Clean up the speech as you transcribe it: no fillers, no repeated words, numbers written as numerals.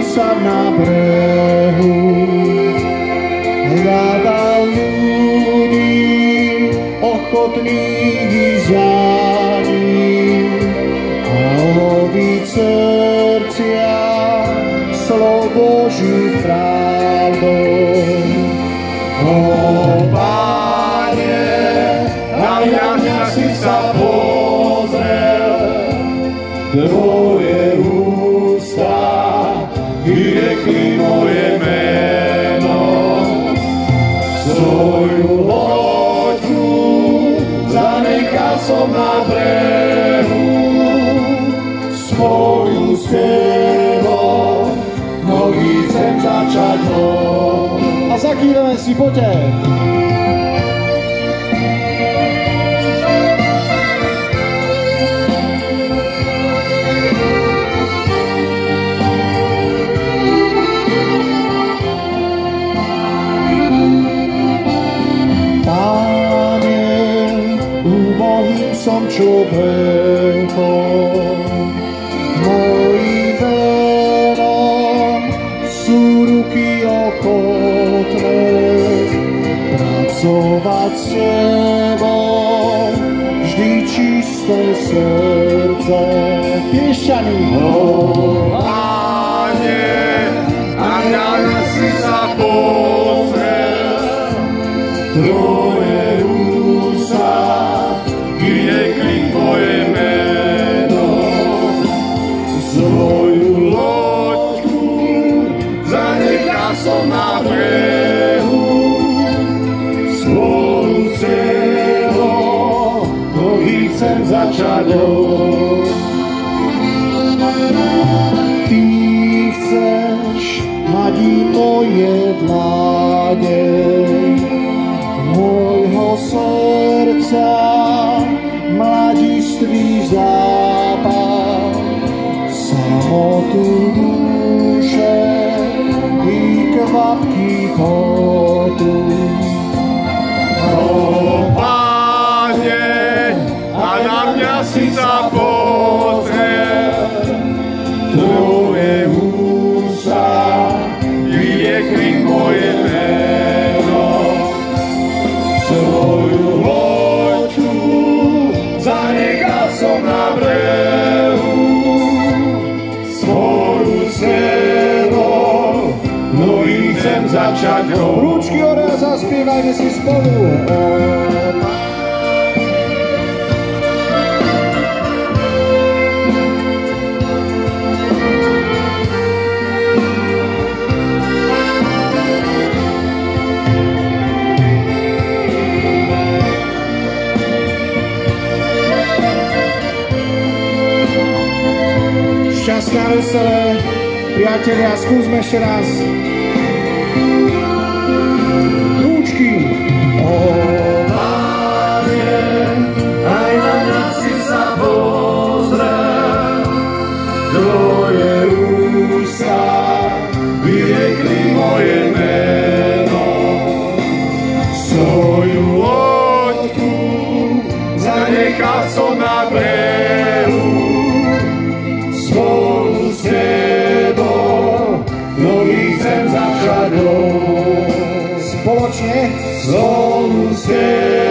sa na brehu, hľadal ľudí ochotných za ním a loviť srdcia slov Božích pravdou. O Páne, na mňa si sa pozrel, tvoje ústa vyriekli moje meno. Svoju loďku zanechal som na brehu, svoju sebou nový chcem začať hod. A zakýveme si, poďte! Som človekom, mojím venom sú ruky ochotné pracovať s tebou, vždy čisté srdce. Piešťaní! Páne, na mňa si sa pozrel, tvoje ústa vyriekli tvoje meno. Svoju loďku zanechal som na brehu, svoju celou nohy chcem začať hod. Ty chceš mať i moje dlane, môjho srdca mladistvý zápal, samotu duše i kvapky potu. O Páne, a na mňa si sa pozrel, tvoje ústa vyriekli moje meno. Svoju loďku zanechal som na brehu, svoju celou nohy chcem začať hod. Ručky hore a zaspievajme si spolu. Šťastné a veselé, priatelia, skúsme ešte raz. Rúčky. O Páne, aj na mňa si sa pozrel, tvoje ústa vyriekli moje meno. Svoju loďku zanechal som na brehu, spolu s tebou nohy chcem začať hod. Spoločne spolu s tebou